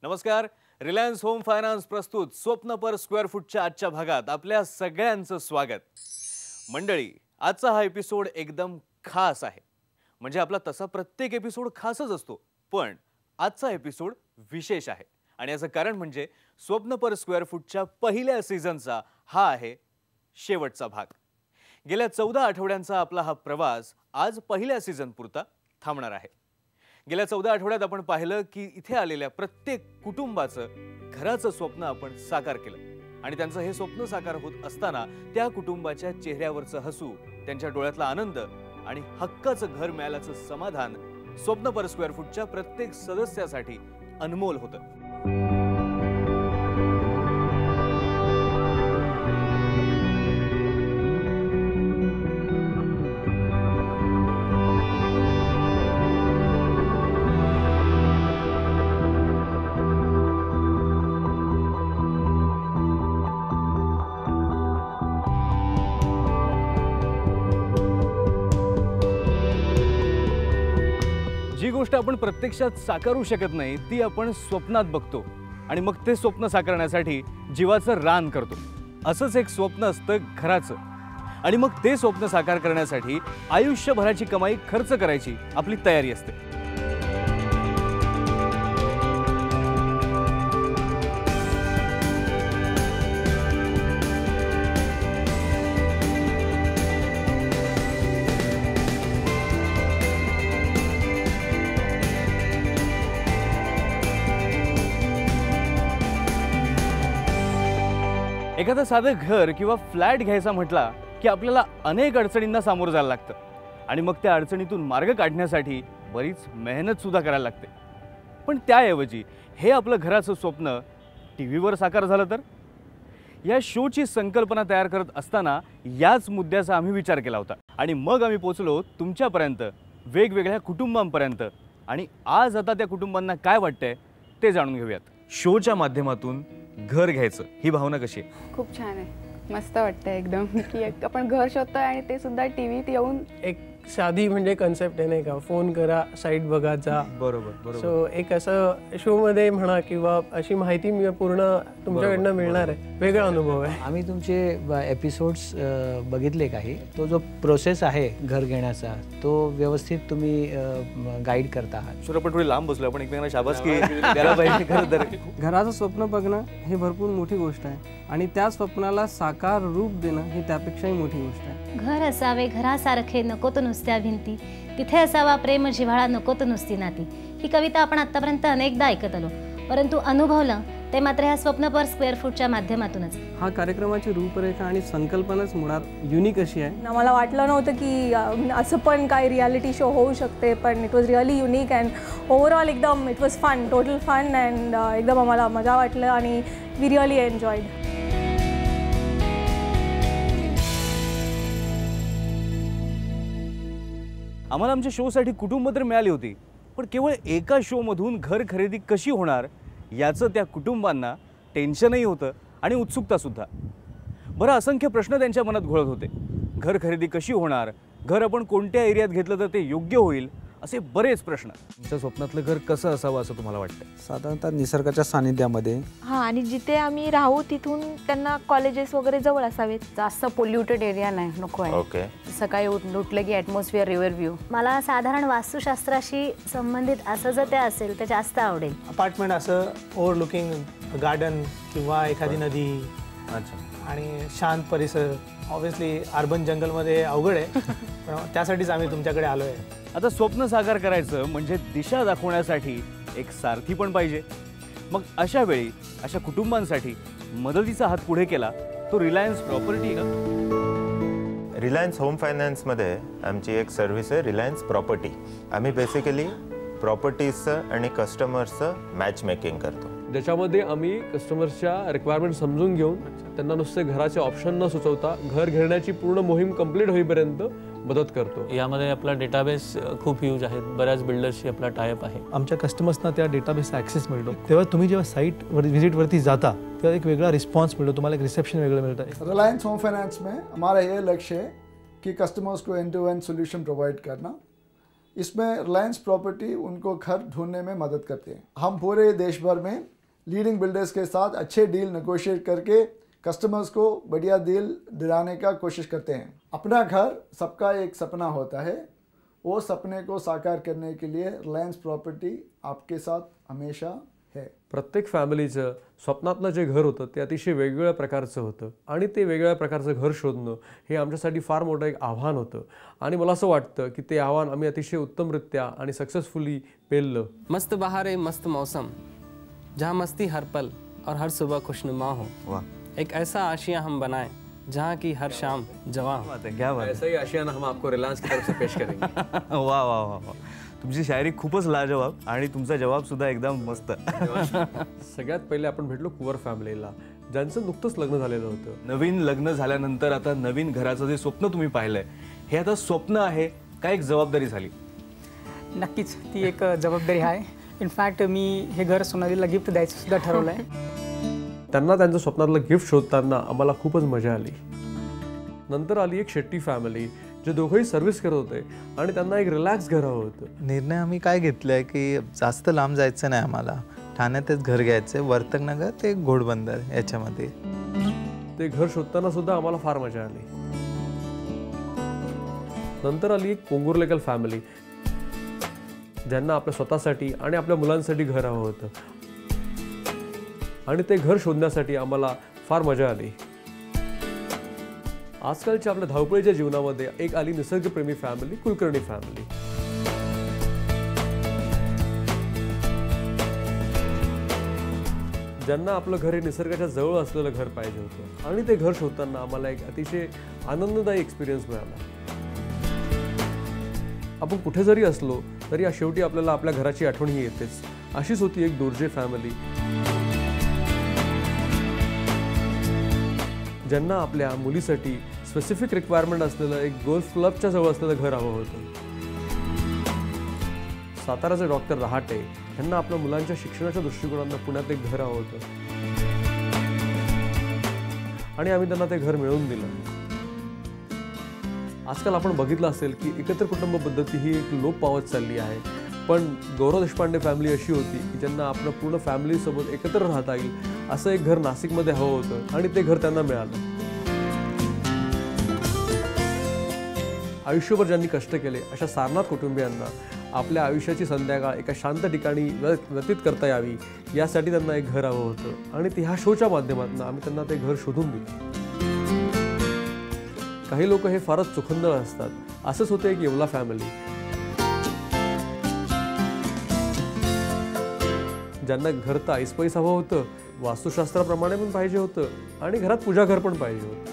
नमस्कार. Reliance home finance प्रस्तुत स्वप्न पर स्क्वेअर फूटच्या आजच्या भागात आपल्या सगळ्यांचं स्वागत. मंडळी, आजचा हा एपिसोड एकदम खास आहे. म्हणजे आपला तसा प्रत्येक एपिसोड खासच असतो, पण आजचा एपिसोड विशेष आहे. आणि याचं कारण म्हणजे स्वप्न पर स्क्वेअर फूटच्या पहिल्या सीझनचा हा आहे शेवटचा भाग. गेल्या 14 आठवड्यांचा आपला हा प्रवास आज पहिल्या सीझन पुरता थांबणार आहे. गेल्या 14 आठवड्यात आपण पाहिलं की इथे आलेल्या प्रत्येक कुटुंबाचं घराचं स्वप्न आपण साकार केलं आणि त्यांचं हे स्वप्न साकार होत असताना त्या कुटुंबाच्या चेहऱ्यावरचं हसू, त्यांच्या डोळ्यातला आनंद आणि हक्काचं घर मिळाल्याचं समाधान स्वप्न पर स्क्वेअर फूटच्या प्रत्येक सदस्यासाठी अनमोल होतं. जी गोष्ट आपण प्रत्यक्षात साकारू शकत नाही ती आपण स्वप्नात बघतो आणि मग ते स्वप्न साकारण्यासाठी जीवाचं रान करतो. असंच एक स्वप्न असतं घराचं. आणि मग ते स्वप्न साकार करण्यासाठी आयुष्यभराची कमाई खर्च करायची आपली तयारी असते. एखादं साधं घर किंवा फ्लॅट घ्यायचा म्हटला की आपल्याला अनेक अडचणींना सामोरं जायला लागतं आणि मग त्या अडचणीतून मार्ग काढण्यासाठी बरीच मेहनत सुद्धा करायला लागते. पण त्याऐवजी हे आपलं घराचं स्वप्न टीव्हीवर साकार झालं तर? या शोची संकल्पना तयार करत असताना याच मुद्द्याचा आम्ही विचार केला होता आणि मग आम्ही पोहोचलो तुमच्यापर्यंत, वेगवेगळ्या कुटुंबांपर्यंत. आणि आज आता त्या कुटुंबांना काय वाटतंय ते जाणून घेऊयात. शोच्या माध्यमातून घर घ्यायचं ही भावना कशी आहे? खूप छान आहे, मस्त वाटतंय एकदम की आपण घर शोधतोय आणि ते सुद्धा टीव्हीत येऊन. एक साधी म्हणजे कन्सेप्ट आहे नाही का, फोन करा, साईट बघा, जा. बरोबर. सो एक असं शो मध्ये म्हणा किंवा अशी माहिती मी पूर्ण तुमच्याकडनं मिळणार आहे. वेगळा अनुभव आहे. आम्ही तुमचे एपिसोड्स बघितले काही. तो जो प्रोसेस आहे घर घेण्याचा तो व्यवस्थित तुम्ही गाईड करता आहात. आपण थोडी लांब बसलो, आपण एकमेकांना शाबासकी द्यायला पाहिजे. खरं तर घराचं स्वप्न बघणं हे भरपूर मोठी गोष्ट आहे आणि त्या स्वप्नाला साकार रूप देणं ही त्यापेक्षाही मोठी गोष्ट आहे. घर असावे घरासारखे, नको तो नुसत्या भिंती, तिथे असावा प्रेम जिव्हाळा, नको तो नुसती नाती. ही कविता आपण आतापर्यंत अनेकदा ऐकत आलो, परंतु अनुभवलं ते मात्र ह्या स्वप्न पर स्क्वेअर फूटच्या माध्यमातूनच. हा कार्यक्रमाची रूपरेखा आणि संकल्पनाच मुळात युनिक अशी आहे. मला वाटलं नव्हतं की असं पण काही रियालिटी शो होऊ शकते, पण it was really unique and overall एकदम it was fun, total fun and एकदम आम्हाला मजा वाटलं आणि वी रिअली एन्जॉयड. आम्हाला आमच्या शोसाठी कुटुंब तर मिळाली होती, पण केवळ एका शोमधून घर खरेदी कशी होणार याचं त्या कुटुंबांना टेन्शनही होतं आणि उत्सुकतासुद्धा. बरं, असंख्य प्रश्न त्यांच्या मनात घोळत होते. घर खरेदी कशी होणार, घर आपण कोणत्या एरियात घेतलं तर ते योग्य होईल, असे बरेच प्रश्न. तुमच्या स्वप्नातलं घर कसं असावं असं तुम्हाला वाटतं? साधारणतः निसर्गाच्या सानिध्यामध्ये. आणि जिथे आम्ही राहू तिथून त्यांना कॉलेजेस वगैरे जवळ असावेत. जास्त पोल्युटेड एरिया नाही, नको आहे. ओके. सकाळी उठलं की ॲटमॉस्फिअर, रिव्हर व्ह्यू. मला साधारण वास्तुशास्त्राशी संबंधित असं जर ते असेल तर जास्त आवडेल. अपार्टमेंट असं ओव्हरलुकिंग गार्डन किंवा एखादी नदी. अच्छा. आणि शांत परिसर. ऑब्व्हियसली अर्बन जंगलमध्ये अवघड आहे, पण त्यासाठीच आम्ही तुमच्याकडे आलो आहे. आता स्वप्न साकार करायचं म्हणजे दिशा दाखवण्यासाठी एक सारथी पण पाहिजे. मग अशा वेळी अशा कुटुंबांसाठी मदतीचा हात पुढे केला तो रिलायन्स प्रॉपर्टी. रिलायन्स होम फायनान्समध्ये आमची एक सर्व्हिस आहे रिलायन्स प्रॉपर्टी. आम्ही बेसिकली प्रॉपर्टीजचं आणि कस्टमर्सचं मॅच मेकिंग करतो. ज्याच्यामध्ये आम्ही कस्टमर्सच्या रिक्वायरमेंट समजून घेऊन त्यांना नुसते घराचे ऑप्शन न सुचवता घर घेण्याची पूर्ण मोहीम कंप्लीट होईपर्यंत मदत करतो. यामध्ये आपला डेटाबेस खूप ह्यूज आहे, बऱ्याच बिल्डर्सशी आपला टायअप आहे. आमच्या कस्टमर्सना त्या डेटाबेसचा ॲक्सेस मिळतो. तेव्हा तुम्ही जेव्हा साईटवर व्हिजिटवरती जाता तेव्हा एक वेगळा रिस्पॉन्स मिळतो, तुम्हाला एक रिसेप्शन वेगळं मिळतं. रिलायंस होम फाइनेंस में हमारा ये लक्ष्य है कि कस्टमर्स को end to end solution provide करना. इसमें रिलायंस प्रॉपर्टी उनको घर ढूंढने में मदद करते हैं. हम पूरे देश भर में लीडिंग बिल्डर्स के साथ अच्छे डील नेगोशिएट करके कस्टमर्स को बढ़िया डील दिलाने का कोशिश करते हैं। अपना घर सबका एक सपना होता है, वो सपने को साकार करने के लिए रिलायन्स प्रॉपर्टी आपके साथ हमेशा है। प्रत्येक फॅमिलीचं स्वप्नातलं जे घर होतं ते अतिशय वेगवेगळ्या प्रकारचं होतं आणि ते वेगवेगळ्या प्रकारचं घर शोधणं हे आमच्यासाठी फार मोठं एक आव्हान होतं आणि मला असं वाटतं की ते आव्हान आम्ही अतिशय उत्तमरित्या आणि सक्सेसफुली पेललं। मस्त बहारें मस्त मौसम, जहाँ मस्ती हर पल और हर सुबह खुशनुमा हो। वाह, एक ऐसा आशिया हम बनाएं जहाँ की हर शाम जवां हो। क्या बात ऐसा ही आशियाना हम आपको रिलायन्स की तरफ से पेश करेंगे। वा वा वा वा, तुमची शायरी खूपच लाजवाब आणि तुमचा जवाब सुद्धा एकदम मस्त। सगळ्यात पहिले आपण भेटलो कुवर फॅमिलीला, ज्यांचं नुकतंच लग्न झालेलं होतं। नवीन लग्न झाल्यानंतर आता नवीन घराचं जे स्वप्न तुम्ही पाहिलंय हे आता स्वप्न आहे का एक जबाबदारी झाली? नक्कीच ती एक जबाबदारी आहे। इनफॅक्ट मी हे घर सोनालीला गिफ्ट द्यायचं सुद्धा ठरवलंय। त्यांना त्यांचं स्वप्नातलं गिफ्ट शोधताना आम्हाला खूपच मजा आली। नंतर आली एक शेट्टी फॅमिली, जे दोघंही सर्व्हिस करत होते आणि त्यांना एक रिलॅक्स घर हवं होतं। निर्णय आम्ही काय घेतलाय की जास्त लांब जायचं नाही, आम्हाला ठाण्यातच घर घ्यायचंय, वर्तकनगर ते घोडबंदर याच्यामध्ये। ते घर शोधताना सुद्धा आम्हाला फार मजा आली। नंतर आली एक पोंगुर्लेकर फॅमिली, ज्यांना आपल्या स्वतःसाठी आणि आपल्या मुलांसाठी घर हवं होतं आणि ते घर शोधण्यासाठी आम्हाला फार मजा आली। आजकालच्या आपल्या धावपळीच्या जीवनामध्ये एक आली निसर्गप्रेमी फॅमिली, कुलकर्णी फॅमिली। ज्यांना आपलं घर हे निसर्गाच्या जवळ असलेलं घर पाहिजे होतं आणि ते घर शोधताना आम्हाला एक अतिशय आनंददायी एक्सपिरियन्स मिळाला। आपण कुठे जरी असलो तरी शेवटी आपल्याला आपल्या घराची आठवणही येतेच। अशीच होती एक दोर्जे फॅमिली, ज्यांना आपल्या मुलीसाठी स्पेसिफिक रिक्वायरमेंट असलेलं एक गोल्फ क्लबच्या जवळ असलेलं घर हवं होतं। साताराचे डॉक्टर रहाटे यांना आपल्या मुलांच्या शिक्षणाच्या दृष्टिकोनातून पुण्यात एक घर हवं होतं आणि आम्ही त्यांना ते घर मिळवून दिलं। आजकाल आपण बघितलं असेल की एकत्र कुटुंब पद्धती ही एक लोप पावत चालली आहे, पण गौरव देशपांडे फॅमिली अशी होती की ज्यांना आपलं पूर्ण फॅमिलीसोबत एकत्र राहता येईल असं एक घर नाशिकमध्ये हवं होतं आणि ते घर त्यांना मिळालं। आयुष्यभर ज्यांनी कष्ट केले अशा सारनाथ कुटुंबियांना आपल्या आयुष्याची संध्याकाळ एका शांत ठिकाणी व्यतीत करता यावी यासाठी त्यांना एक घर हवं होतं आणि ह्या शोच्या माध्यमातून आम्ही त्यांना ते घर शोधून दिलं। काही लोक हे फारच चुकंदळ असतात, असंच होतं एक येवला फॅमिली, ज्यांना घर तर ऐसपैस हवं होतं, वास्तुशास्त्राप्रमाणे पण पाहिजे होतं आणि घरात पूजा घर पण पाहिजे होतं।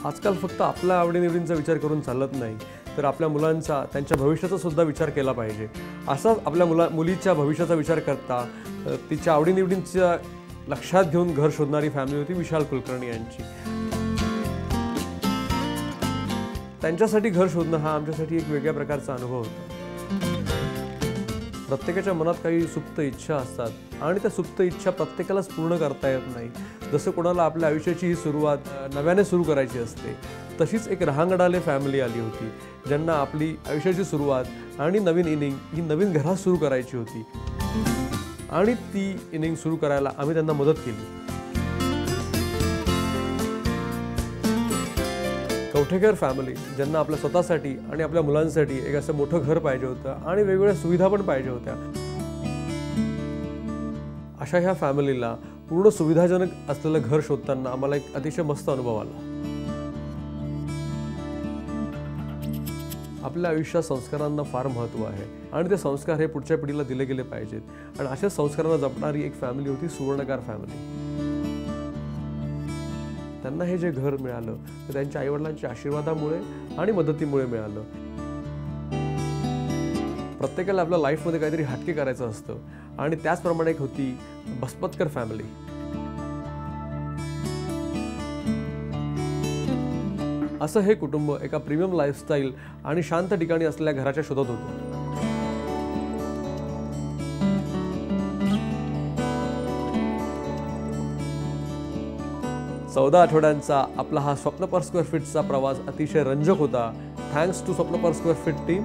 आजकाल फक्त आपल्या आवडीनिवडींचा विचार करून चालत नाही, तर आपल्या मुलांचा, त्यांच्या भविष्याचा सुद्धा विचार केला पाहिजे। असाच आपल्या मुलीच्या भविष्याचा विचार करता तिच्या आवडीनिवडींच्या लक्षात घेऊन घर शोधणारी फॅमिली होती विशाल कुलकर्णी यांची। त्यांच्यासाठी घर शोधणं हा आमच्यासाठी एक वेगळ्या प्रकारचा अनुभव होता। प्रत्येकाच्या मनात काही सुप्त इच्छा असतात आणि त्या सुप्त इच्छा प्रत्येकालाच पूर्ण करता येत नाही। जसं कोणाला आपल्या आयुष्याची ही सुरुवात नव्याने सुरू करायची असते, तशीच एक रहांगडाले फॅमिली आली होती, ज्यांना आपली आयुष्याची सुरुवात आणि नवीन इनिंग ही नवीन घरात सुरू करायची होती आणि ती इनिंग सुरू करायला आम्ही त्यांना मदत केली। कवठेकर फॅमिली, ज्यांना आपल्या स्वतःसाठी आणि आपल्या मुलांसाठी एक असं मोठं घर पाहिजे होतं आणि वेगवेगळ्या सुविधा पण पाहिजे होत्या। अशा ह्या फॅमिलीला पूर्ण सुविधाजनक असलेलं घर शोधताना आम्हाला एक अतिशय मस्त अनुभव आला। आपल्या आयुष्यात संस्कारांना फार महत्त्व आहे आणि ते संस्कार हे पुढच्या पिढीला दिले गेले पाहिजेत आणि अशाच संस्कारांना जपणारी एक फॅमिली होती सुवर्णकार फॅमिली। त्यांना हे जे घर मिळालं ते त्यांच्या आईवडिलांच्या आशीर्वादामुळे आणि मदतीमुळे मिळालं। प्रत्येकाला आपल्या लाईफमध्ये काहीतरी हटके करायचं असतं आणि त्याचप्रमाणे एक होती बसपतकर फॅमिली। असं हे कुटुंब एका प्रीमियम लाईफस्टाईल आणि शांत ठिकाणी असलेल्या घराच्या शोधात होतं। 14 आठवड्यांचा आपला हा स्वप्न पर स्क्वेअर फीटचा प्रवास अतिशय रंजक होता। थँक्स टू स्वप्न पर स्क्वेअर फीट टीम।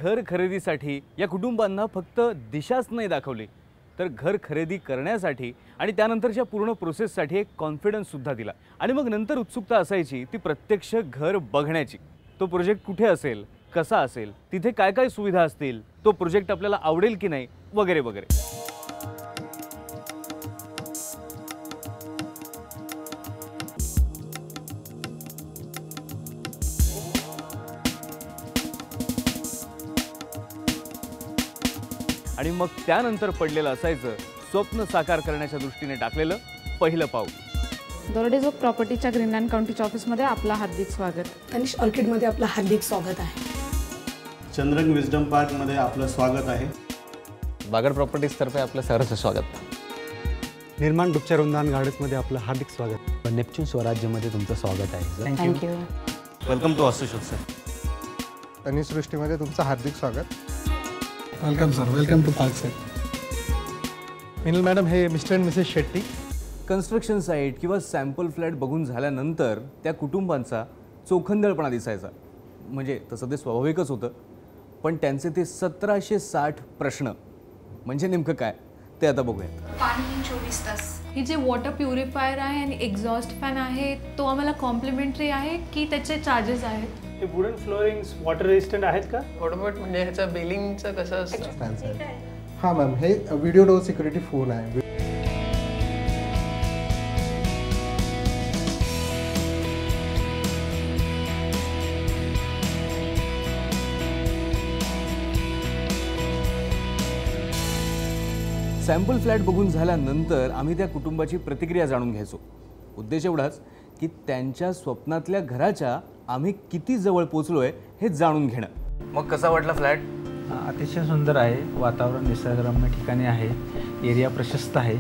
घर खरेदीसाठी या कुटुंबांना फक्त दिशाच नाही दाखवली, तर घर खरेदी करण्यासाठी आणि त्यानंतरच्या पूर्ण प्रोसेससाठी एक कॉन्फिडन्ससुद्धा दिला. आणि मग नंतर उत्सुकता असायची ती प्रत्यक्ष घर बघण्याची. तो प्रोजेक्ट कुठे असेल, कसा असेल, तिथे काय काय सुविधा असतील, तो प्रोजेक्ट आपल्याला आवडेल की नाही, वगैरे वगैरे. आणि मग त्यानंतर पडलेलं असायचं स्वप्न साकार करण्याच्या दृष्टीने टाकलेलं पहिलं पाऊल. दोरडेज ऑफ प्रॉपर्टीच्या ग्रीनलँड काउंटीच्या ऑफिसमध्ये आपलं हार्दिक स्वागत. तनिष ऑर्किडमध्ये आपलं हार्दिक स्वागत आहे. चंद्रन विजडम पार्कमध्ये आपलं स्वागत आहे. बागड प्रॉपर्टीजतर्फे आपलं सहर्ष स्वागत. निर्माण डुपचरवृंदावन गार्डन्समध्ये आपलं हार्दिक स्वागत. नेपच्यून स्वराज्यमध्ये तुमचं स्वागत आहे. Thank you. Welcome to Vastushodh sir. Tanish सृष्टीमध्ये तुमचं हार्दिक स्वागत. Welcome sir. Welcome to park sir. Minal madam, हे Mr and Mrs Shetty. Construction site किंवा सॅम्पल फ्लॅट बघून झाल्यानंतर त्या कुटुंबांचा चोखंदळपणा दिसायचा. म्हणजे तसं ते स्वाभाविकच होतं, पण त्यांचे ते 1760 प्रश्न म्हणजे नेमकं काय ते आता बघूयात. पाणी 24 तास. ही जे वॉटर प्युरिफायर आहे आणि एक्झॉस्ट फॅन आहे तो आम्हाला कॉम्प्लिमेंटरी आहे की त्याचे चार्जेस आहेत? हे वुडन फ्लोरिंग्स वॉटर रेजिस्टंट आहेत का? ऑटोमॅट म्हणजे ह्याचं बिलिंगचं कसं असतं? हां मॅम, हे व्हिडिओ डोर सिक्युरिटी फोन आहे. सॅम्पल फ्लॅट बघून झाल्यानंतर आम्ही त्या कुटुंबाची प्रतिक्रिया जाणून घ्यायचो. उद्देश एवढाच की त्यांच्या स्वप्नातल्या घराच्या आम्ही किती जवळ पोचलोय हे जाणून घेणं. मग कसा वाटला फ्लॅट? अतिशय सुंदर आहे. वातावरण निसर्गरम्य ठिकाणी आहे. एरिया प्रशस्त आहे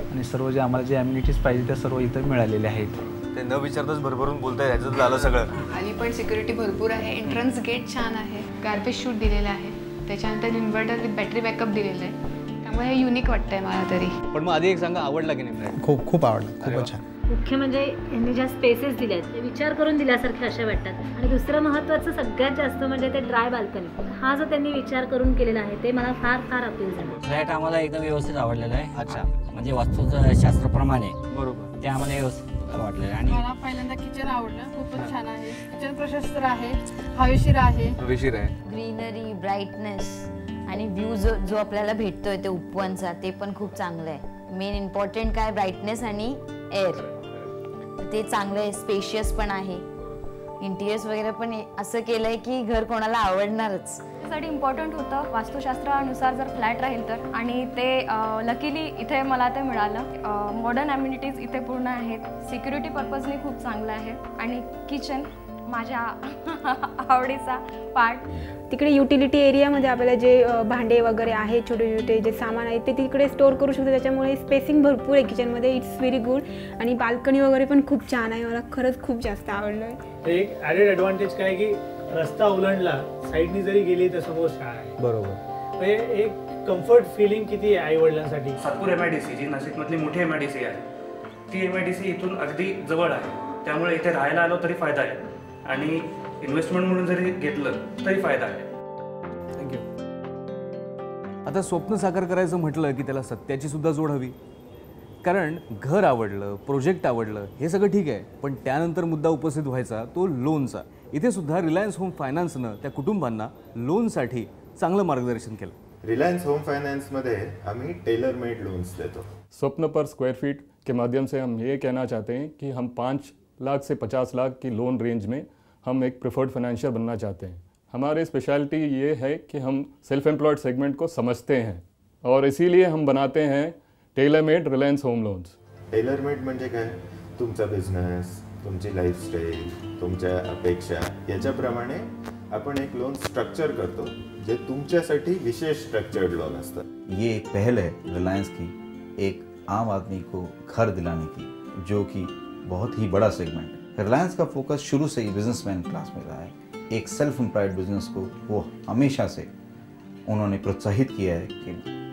आणि सर्व जे आम्हाला जे ॲम्युनिटीज पाहिजे त्या सर्व इथं मिळालेल्या आहेत. ते न विचारताच भरभरून बोलताय, ह्याचं झालं सगळं. आणि पण सिक्युरिटी भरपूर आहे. एंट्रन्स गेट छान आहे. गार्बेज शूट दिलेलं आहे. त्याच्यानंतर इन्व्हर्टर विथ बॅटरी बॅकअप दिलेलं आहे. त्यामुळे हे युनिक वाटतंय मला तरी. पण मग आधी एक सांगा, आवडला की नाही फ्लॅट? खूप खूप आवडलं. खूपच छान. मुख्य म्हणजे यांनी ज्या स्पेसेस दिल्यात ते विचार करून दिल्यासारखे अशा वाटतात. आणि दुसरं महत्त्वाचं सगळ्यात जास्त म्हणजे ते ड्राय बाल्कनी. हा जो त्यांनी विचार करून केलेला आहे ते मला फार फार अपील झालं. फ्लॅट आम्हाला एकदम व्यवस्थित आवडलेला आहे. अच्छा, म्हणजे वास्तुशास्त्राप्रमाणे बरोबर ते आम्हाला व्यवस्थित वाटलेलं. आणि मला पहिल्यांदा किचन आवडलं. खूपच छान आहे. किचन प्रशस्त आहे, हवेशीर आहे. ग्रीनरी, ब्राईटनेस आणि व्ह्यू जो आपल्याला भेटतोय ते उपवनचा ते पण खूप चांगलं आहे. मेन इम्पॉर्टंट काय, ब्राईटनेस आणि एअर ते चांगलं आहे. स्पेशियस पण आहे. इंटिरियर्स वगैरे पण असं केलंय की घर कोणाला आवडणारच. त्यासाठी इम्पॉर्टंट होतं वास्तुशास्त्रानुसार जर फ्लॅट राहील तर. आणि ते लकीली इथे मला ते मिळालं. मॉडर्न ॲम्युनिटीज इथे पूर्ण आहेत. सिक्युरिटी पर्पजने खूप चांगलं आहे. आणि किचन माझ्या आवडीचा पार्ट. तिकडे युटिलिटी एरियामध्ये आपल्याला जे भांडे वगैरे आहेत, छोटे छोटे जे सामान आहे ते तिकडे स्टोअर करू शकतो. त्याच्यामुळे स्पेसिंग भरपूर आहे किचनमध्ये. It's very good. आणि बाल्कनी वगैरे पण खूप छान आहे. मला खरंच खूप जास्त आवडलं आहे. एक ॲडेड ॲडव्हान्टेज काय की रस्ता ओलांडला साईडनी जरी गेली तर समोर शाळा आहे. बरोबर. म्हणजे एक कम्फर्ट फिलिंग किती आहे आई वडिलांसाठी. सातपूर MIDC जी नाशिकमधली मोठी MIDC आहे ती MIDC इथून अगदी जवळ आहे. त्यामुळे इथे राहायला आलो तरी फायदा आहे आणि इन्व्हेस्टमेंट म्हणून जरी घेतलं तरी फायदा आहे. थँक्यू. आता स्वप्न साकार करायचं म्हटलं की त्याला सत्याची सुद्धा जोड हवी. कारण घर आवडलं, प्रोजेक्ट आवडलं हे सगळं ठीक आहे, पण त्यानंतर मुद्दा उपस्थित व्हायचा तो लोनचा. इथे सुद्धा रिलायन्स होम फायनान्सनं त्या कुटुंबांना लोनसाठी चांगलं मार्गदर्शन केलं. रिलायंस होम फाइनेंस में हमें टेलर मेड लोन्स देते. स्वप्न पर स्क्वायर फीट के माध्यम से हम ये कहना चाहते हैं कि हम 5 लाख से 50 लाख की लोन रेंज में हम एक प्रेफर्ड फाइनेंशियर बनना चाहते हैं. हमारी स्पेशलिटी ये है कि हम सेल्फ एम्प्लॉयड सेगमेंट को समझते हैं और इसीलिए हम बनाते हैं tailor made Reliance home loans. Tailor made म्हणजे काय, तुमचा बिझनेस, तुमची लाईफस्टाईल, तुमच्या अपेक्षा याच्याप्रमाणे आपण एक लोन स्ट्रक्चर करतो जे तुमच्यासाठी विशेष स्ट्रक्चर्ड लोन असतं. ये एक पहल है रिलायंस की एक आम आदमी को घर दिलाने की, जो कि बहुत ही बड़ा सेगमेंट है. रिलायंस का फोकस शुरू से ही बिजनेसमैन क्लास में रहा है. एक सेल्फ एम्प्लॉयड बिजनेस को वो हमेशा से उन्होंने प्रोत्साहित किया है कि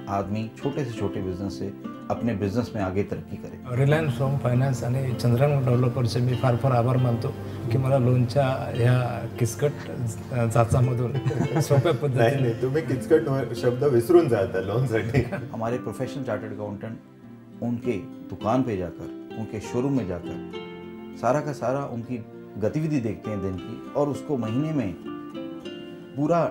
आदमी छोटे से छोटे बिजनेस से अपने बिझनेस में आगे तरक्की करे. रिलायन्स होम फायनान्स आणि चंद्रन डेव्हलपर्सचे मी फार फार आभार मानतो की मला लोनच्या ह्या किचकट जाचामधून सोप्या पद्धतीने. नाही, तुम्ही किचकट शब्द विसरून जाता लोनसाठी. हमारे प्रोफेशनल चार्टर्ड अकाउंटेंट उनके दुकान पे जाकर, उनके शोरूम में जाकर सारा का सारा उनकी गतिविधि देखते हैं दिन की, और उसको महीने में पूरा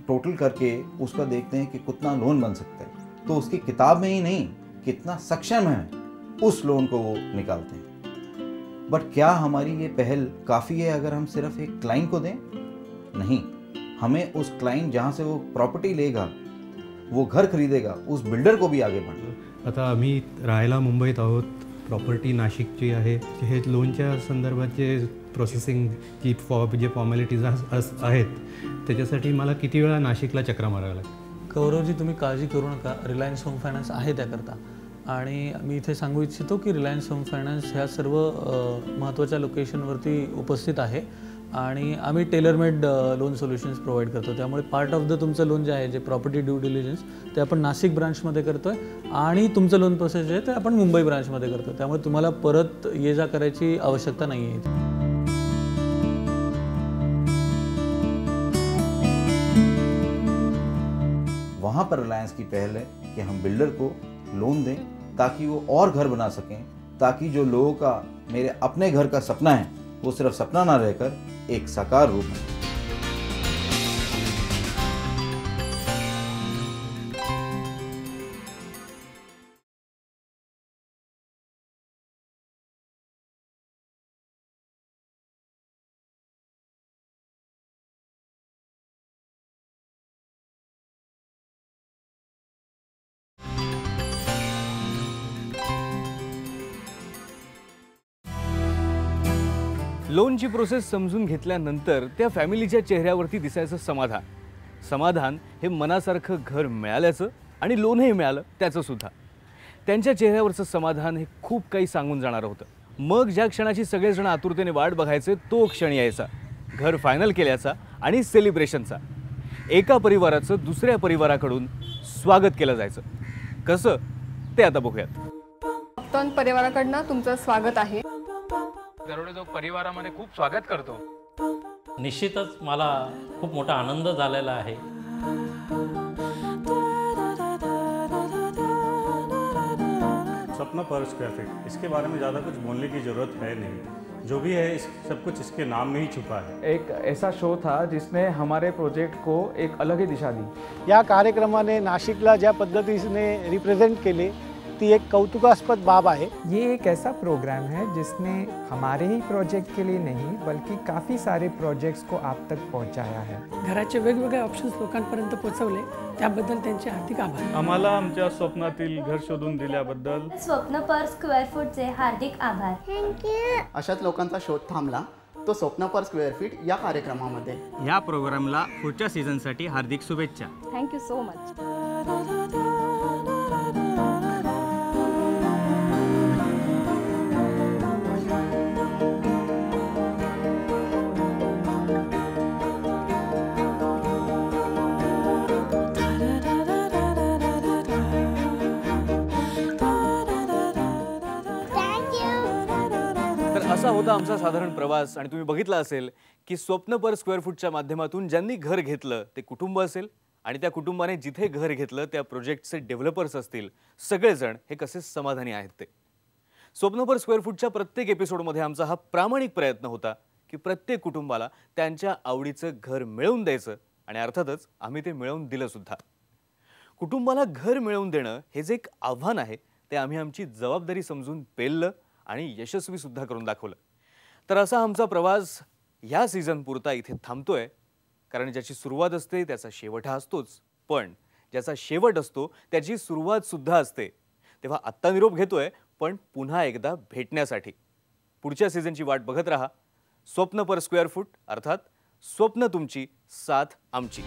टोटल करके उसका देखते हैं कि कितना लोन बन सकता है. तो उसकी किताब में ही नहीं, कितना सक्षम है उस लोन को वो निकालते हैं. बट क्या हमारी ये पहल काफ़ी है अगर हम सिर्फ एक क्लाइंट को दें? नहीं, हमें उस क्लाइंट जहाँ से वो प्रॉपर्टी लेगा, वो घर खरीदेगा, उस बिल्डर को भी आगे बढ़ना. आता आम्ही राहायला मुंबईत आहोत, प्रॉपर्टी नाशिकची आहे. हे लोनच्या संदर्भात जे प्रोसेसिंग जी जे फॉर्मॅलिटीज आहेत त्याच्यासाठी मला किती वेळा नाशिकला चक्रा माराव्या लागतात. गौरवजी, तुम्ही काळजी करू नका, रिलायन्स होम फायनान्स आहे त्याकरता. आणि मी इथे सांगू इच्छितो की रिलायन्स होम फायनान्स ह्या सर्व महत्त्वाच्या लोकेशनवरती उपस्थित आहे आणि आम्ही टेलरमेड लोन सोल्युशन्स प्रोव्हाइड करतो. त्यामुळे पार्ट ऑफ द तुमचं लोन जे आहे, जे प्रॉपर्टी ड्यू डिलिजन्स, ते आपण नाशिक ब्रांचमध्ये करतो आहे आणि तुमचं लोन प्रोसेस जे आहे ते आपण मुंबई ब्रांचमध्ये करतो. त्यामुळे तुम्हाला परत ये जा करायची आवश्यकता नाही आहे. वहाँ पर रिलायंस की पहल है कि हम बिल्डर को लोन दें ताकि वो और घर बना सकें, ताकि जो लोगों का मेरे अपने घर का सपना है वो सिर्फ सपना ना रहकर एक साकार रूप है. लोनची प्रोसेस समजून घेतल्यानंतर त्या फॅमिलीच्या चेहऱ्यावरती दिसायचं समाधान. समाधान हे मनासारखं घर मिळाल्याचं आणि लोनही मिळालं त्याचं सुद्धा. त्यांच्या चेहऱ्यावरचं समाधान हे खूप काही सांगून जाणारं होतं. मग ज्या क्षणाची सगळेजण आतुरतेने वाट बघायचे तो क्षण यायचा, घर फायनल केल्याचा आणि सेलिब्रेशनचा. एका परिवाराचं दुसऱ्या परिवाराकडून स्वागत केलं जायचं. कसं ते आता बघूयात. अपटॉन परिवाराकडनं तुमचं स्वागत आहे. दरोडेजो परिवारामध्ये खूप स्वागत करतो. निश्चितच मला खूप मोठा आनंद झालेला आहे. सपना पर स्क्वायर फीट, इसके बारे में ज़्यादा कुछ बोलने की ज़रूरत है नहीं. जो भी है सब कुछ इसके नाम में ही छुपा है. एक ऐसा शो था जिसने हमारे प्रोजेक्ट को एक अलग ही दिशा दी. या कार्यक्रमाने नाशिकला ज्या पद्धतीने रिप्रेझेंट केले ती एक कौतुकास्पद बाब आहे. ये एक ऐसा प्रोग्राम है जिसने हमारे ही प्रोजेक्ट के लिए नहीं बल्कि काफ़ी सारे प्रोजेक्ट्स को आप तक पहुंचाया है. घराचे वेगवेगळे ऑप्शन्स लोकांपर्यंत पोहोचवले त्याबद्दल त्यांचे हार्दिक आभार. आम्हाला आमच्या स्वप्नातील घर शोधून दिल्याबद्दल स्वप्न पर स्क्वेअर फूटचे हार्दिक आभार. थँक्यू. अशाच लोकांचा शोध थांबला तो स्वप्न पर स्क्वेअर फीट या कार्यक्रमामध्ये. या प्रोग्रामला पुढच्या सीझनसाठी हार्दिक शुभेच्छा. Thank you so much. असा होता आमचा साधारण प्रवास. आणि तुम्ही बघितला असेल की स्वप्न पर स्क्वेअर फूटच्या माध्यमातून ज्यांनी घर घेतलं ते कुटुंब असेल आणि त्या कुटुंबाने जिथे घर घेतलं त्या प्रोजेक्टचे डेव्हलपर्स असतील, सगळेजण हे कसे समाधानी आहेत ते. स्वप्न पर स्क्वेअर फूटच्या प्रत्येक एपिसोडमध्ये आमचा हा प्रामाणिक प्रयत्न होता की प्रत्येक कुटुंबाला त्यांच्या आवडीचं घर मिळवून द्यायचं आणि अर्थातच आम्ही ते मिळवून दिलं सुद्धा. कुटुंबाला घर मिळवून देणं हे जे एक आव्हान आहे ते आम्ही आमची जबाबदारी समजून पेललं आणि यशस्वी सुद्धा करून दाखवलं. तर असा आमचा प्रवास ह्या सीझन पुरता इथे थांबतोय. कारण ज्याची सुरुवात असते त्याचा शेवट हा असतोच, पण ज्याचा शेवट असतो त्याची सुरुवात सुद्धा असते. तेव्हा आत्ता निरोप घेतोय, पण पुन्हा एकदा भेटण्यासाठी. पुढच्या सीझनची वाट बघत राहा. स्वप्न पर स्क्वेअर फूट, अर्थात स्वप्न तुमची, साथ आमची.